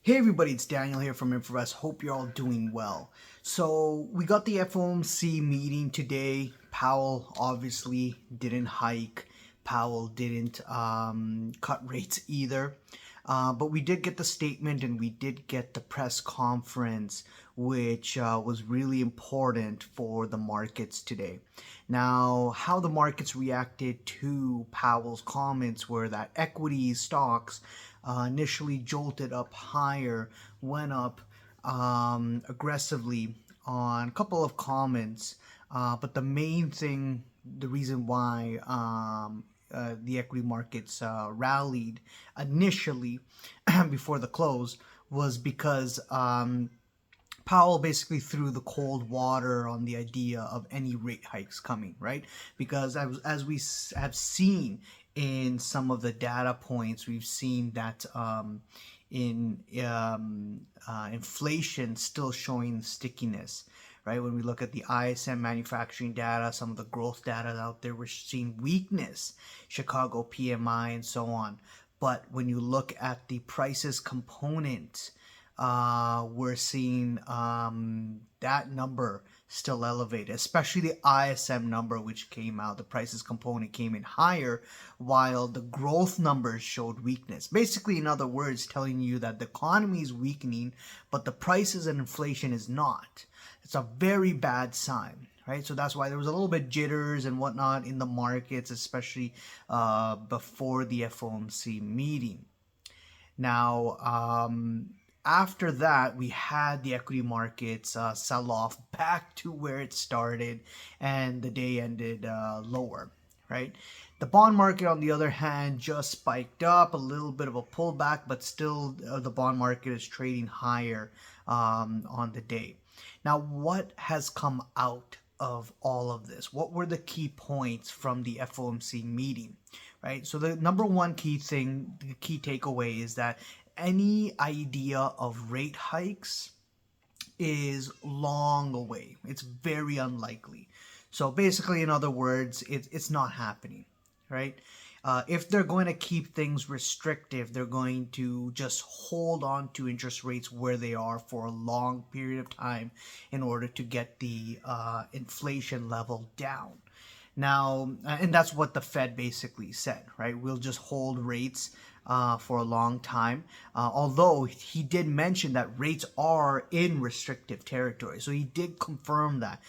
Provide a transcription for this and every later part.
Hey everybody, it's Daniel here from InfoVest. Hope you're all doing well. So we got the FOMC meeting today. Powell obviously didn't hike. Powell didn't cut rates either. But we did get the statement and we did get the press conference, which was really important for the markets today. Now, how the markets reacted to Powell's comments were that equity stocks initially jolted up higher, went up aggressively on a couple of comments. But the main thing, the reason why the equity markets rallied initially before the close was because Powell basically threw the cold water on the idea of any rate hikes coming, right? Because as we have seen in some of the data points, we've seen that inflation still showing stickiness, right? When we look at the ISM manufacturing data, some of the growth data out there, we're seeing weakness, Chicago PMI and so on. But when you look at the prices component, we're seeing that number still elevated, especially the ISM number, which came out, the prices component came in higher, while the growth numbers showed weakness. Basically, in other words, telling you that the economy is weakening, but the prices and inflation is not. It's a very bad sign. Right, so that's why there was a little bit jitters and whatnot in the markets, especially before the FOMC meeting. Now, after that, we had the equity markets sell off back to where it started, and the day ended lower, right? The bond market, on the other hand, just spiked up, a little bit of a pullback, but still the bond market is trading higher on the day. Now, what has come out of all of this? What were the key points from the FOMC meeting, right? So the number one key thing, the key takeaway is that any idea of rate hikes is long away. It's very unlikely. So basically, in other words, it's not happening, right? If they're going to keep things restrictive, they're going to just hold on to interest rates where they are for a long period of time in order to get the inflation level down. Now, and that's what the Fed basically said, right? We'll just hold rates for a long time. Although he did mention that rates are in restrictive territory. So he did confirm that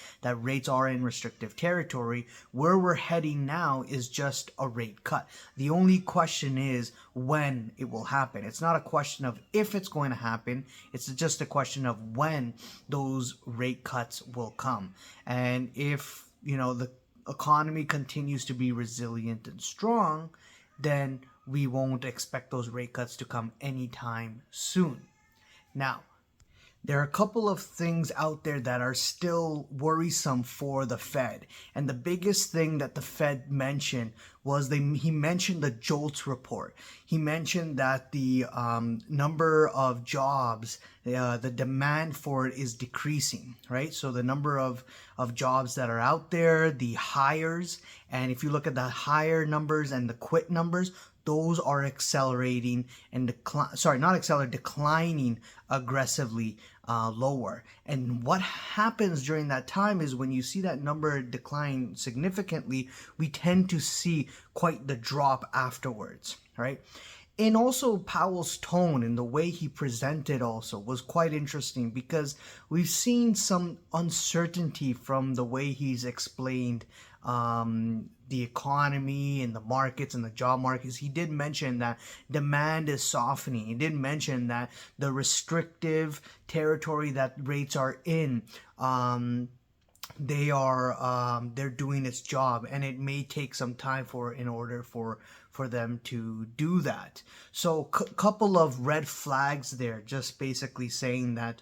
rates are in restrictive territory. Where we're heading now is just a rate cut. The only question is when it will happen. It's not a question of if it's going to happen. It's just a question of when those rate cuts will come. And if, the economy continues to be resilient and strong, then we won't expect those rate cuts to come anytime soon. Now, there are a couple of things out there that are still worrisome for the Fed. And the biggest thing that the Fed mentioned was he mentioned the JOLTS report. He mentioned that the number of jobs, the demand for it is decreasing, right? So the number of jobs that are out there, the hires, and if you look at the hire numbers and the quit numbers, those are accelerating and declining aggressively lower. And what happens during that time is when you see that number decline significantly, we tend to see quite the drop afterwards, right? And also Powell's tone and the way he presented also was quite interesting because we've seen some uncertainty from the way he's explained the economy and the markets and the job markets. He did mention that demand is softening. He did mention that the restrictive territory that rates are in, they're doing its job, and it may take some time in order for them to do that. So couple of red flags there, just basically saying that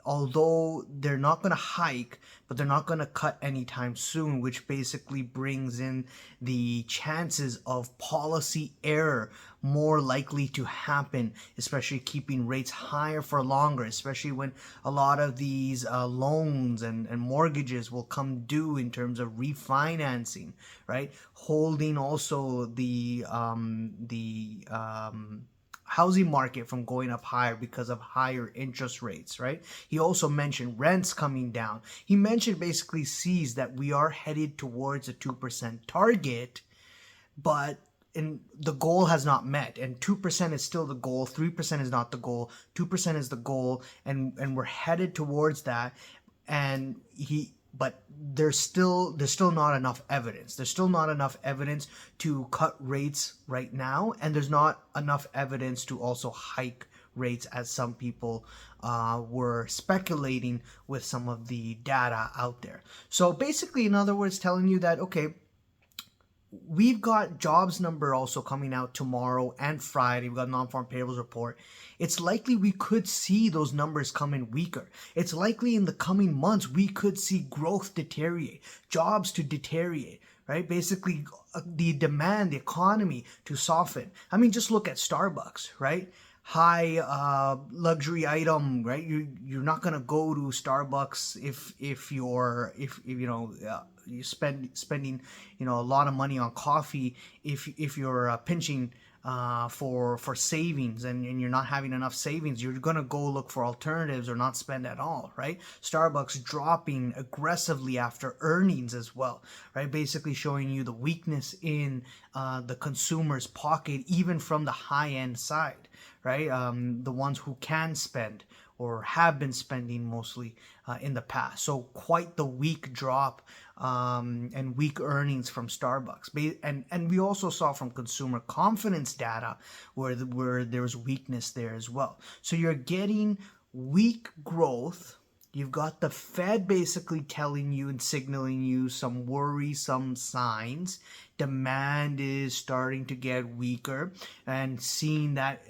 although they're not going to hike, but they're not going to cut anytime soon, which basically brings in the chances of policy error more likely to happen, especially keeping rates higher for longer, especially when a lot of these loans and mortgages will come due in terms of refinancing, right? Holding also the housing market from going up higher because of higher interest rates, right? He also mentioned rents coming down. He mentioned basically sees that we are headed towards a 2% target, but the goal has not met, and 2% is still the goal, 3% is not the goal, 2% is the goal, and we're headed towards that. And but there's still not enough evidence. There's still not enough evidence to cut rates right now, and there's not enough evidence to also hike rates as some people were speculating with some of the data out there. So basically, in other words, telling you that, okay, we've got jobs number also coming out tomorrow and Friday. We've got non-farm payrolls report. It's likely we could see those numbers come in weaker. It's likely in the coming months we could see growth deteriorate, jobs to deteriorate, right? Basically, the demand, the economy to soften. I mean, just look at Starbucks, right? High luxury item, right? You're not gonna go to Starbucks if you're spending a lot of money on coffee if you're pinching for savings and you're not having enough savings. You're gonna go look for alternatives or not spend at all, right? Starbucks dropping aggressively after earnings as well, right? Basically showing you the weakness in the consumer's pocket, even from the high end side, right? The ones who can spend or have been spending mostly in the past. So quite the weak drop and weak earnings from Starbucks. And we also saw from consumer confidence data where there was weakness there as well. So you're getting weak growth. You've got the Fed basically telling you and signaling you some worrisome signs. Demand is starting to get weaker, and seeing that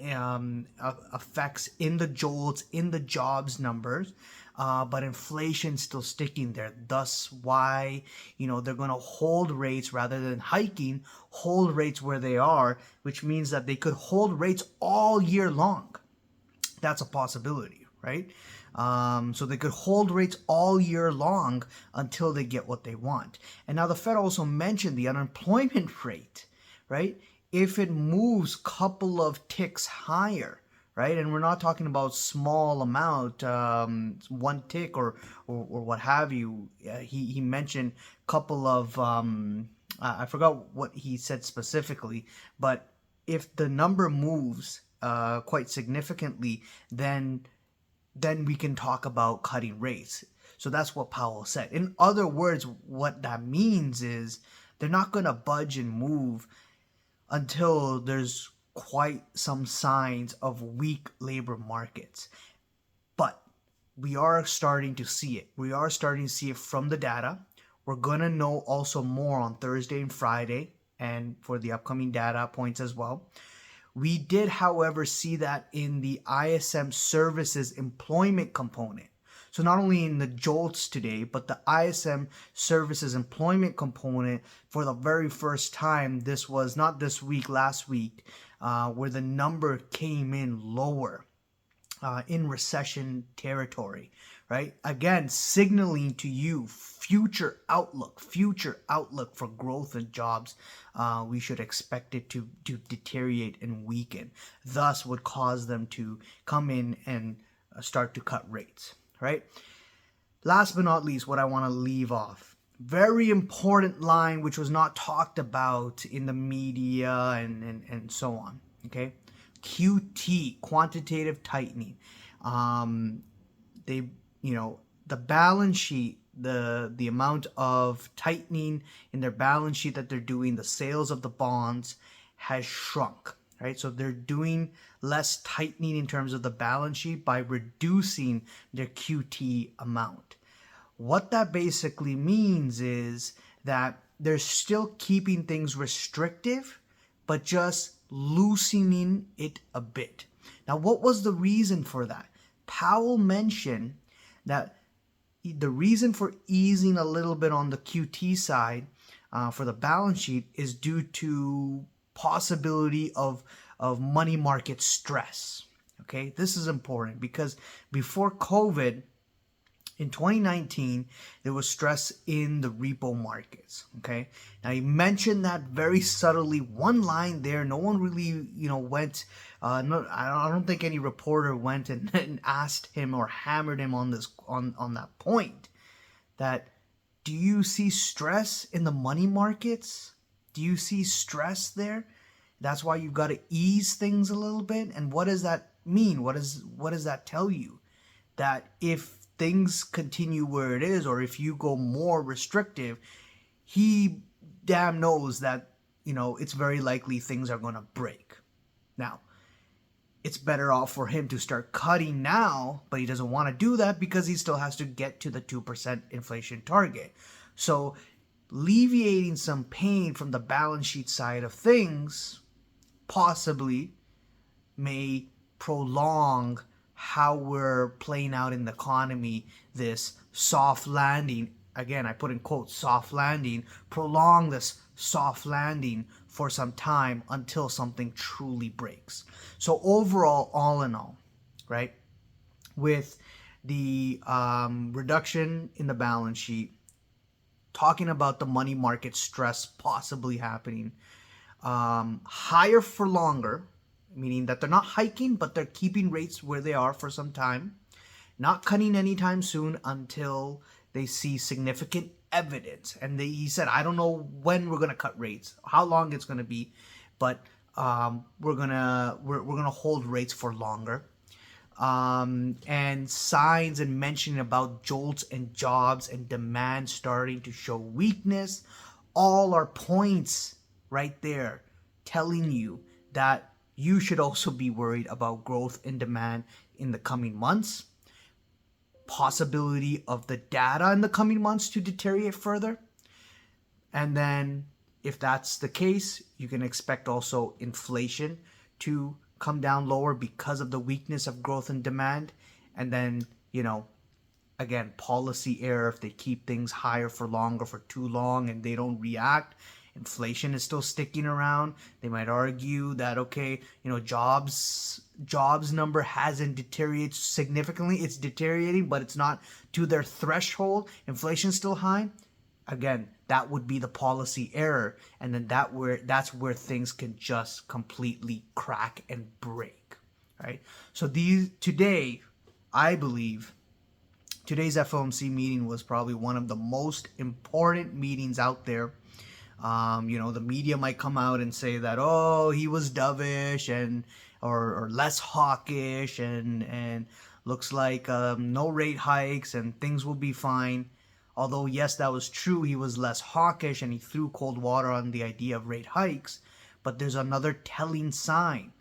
effects in the jolts, in the jobs numbers. But inflation still sticking there. Thus why, they're going to hold rates rather than hiking, hold rates where they are, which means that they could hold rates all year long. That's a possibility, right? So they could hold rates all year long until they get what they want. And now the Fed also mentioned the unemployment rate, right? If it moves a couple of ticks higher, right? And we're not talking about small amount, one tick or what have you. He mentioned a couple of, I forgot what he said specifically, but if the number moves quite significantly, then we can talk about cutting rates. So that's what Powell said. In other words, what that means is they're not going to budge and move until there's quite some signs of weak labor markets. But we are starting to see it. We are starting to see it from the data. We're going to know also more on Thursday and Friday and for the upcoming data points as well. We did, however, see that in the ISM services employment component. So not only in the jolts today, but the ISM services employment component for the very first time. This was not this week, last week, where the number came in lower in recession territory, right? Again, signaling to you future outlook for growth and jobs. We should expect it to deteriorate and weaken. Thus would cause them to come in and start to cut rates, right? Last but not least, what I want to leave off. Very important line which was not talked about in the media and so on, okay? QT, quantitative tightening. The balance sheet, the amount of tightening in their balance sheet that they're doing, the sales of the bonds has shrunk, right? So they're doing less tightening in terms of the balance sheet by reducing their QT amount. What that basically means is that they're still keeping things restrictive, but just loosening it a bit. Now, what was the reason for that? Powell mentioned that the reason for easing a little bit on the QT side for the balance sheet is due to possibility of money market stress. Okay, this is important because before COVID, In 2019, there was stress in the repo markets. Okay, now he mentioned that very subtly, one line there. No one really, went. No, I don't think any reporter went and asked him or hammered him on this on that point. That, do you see stress in the money markets? Do you see stress there? That's why you've got to ease things a little bit. And what does that mean? What does that tell you? That if things continue where it is, or if you go more restrictive, he damn knows that, it's very likely things are going to break. Now, it's better off for him to start cutting now, but he doesn't want to do that because he still has to get to the 2% inflation target. So alleviating some pain from the balance sheet side of things possibly may prolong how we're playing out in the economy, this soft landing. Again, I put in quotes, soft landing, prolong this soft landing for some time until something truly breaks. So overall, all in all, right, with the reduction in the balance sheet, talking about the money market stress possibly happening, higher for longer, meaning that they're not hiking, but they're keeping rates where they are for some time, not cutting anytime soon until they see significant evidence. And he said, I don't know when we're going to cut rates, how long it's going to be, but we're gonna hold rates for longer. And signs and mentioning about jolts and jobs and demand starting to show weakness, all are points right there telling you that you should also be worried about growth in demand in the coming months, possibility of the data in the coming months to deteriorate further. And then if that's the case, you can expect also inflation to come down lower because of the weakness of growth and demand. And then, again, policy error, if they keep things higher for longer, for too long, and they don't react, inflation is still sticking around. They might argue that, okay, jobs number hasn't deteriorated significantly. It's deteriorating, but it's not to their threshold. Inflation's still high. Again, that would be the policy error, and then that's where things can just completely crack and break, right? So today, I believe today's FOMC meeting was probably one of the most important meetings out there. The media might come out and say that, oh, he was dovish and or less hawkish and looks like no rate hikes and things will be fine. Although, yes, that was true. He was less hawkish and he threw cold water on the idea of rate hikes. But there's another telling sign.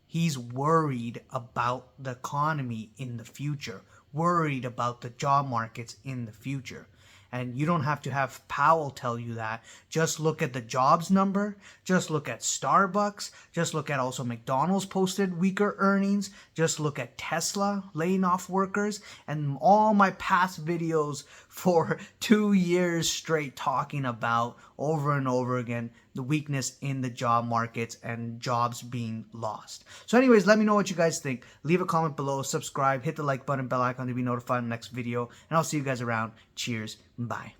He's worried about the economy in the future, worried about the job markets in the future. And you don't have to have Powell tell you that. Just look at the jobs number. Just look at Starbucks. Just look at also McDonald's posted weaker earnings. Just look at Tesla laying off workers. And all my past videos for 2 years straight talking about over and over again the weakness in the job markets and jobs being lost. So anyways, let me know what you guys think. Leave a comment below, subscribe, hit the like button, bell icon to be notified in the next video, and I'll see you guys around. Cheers. Bye.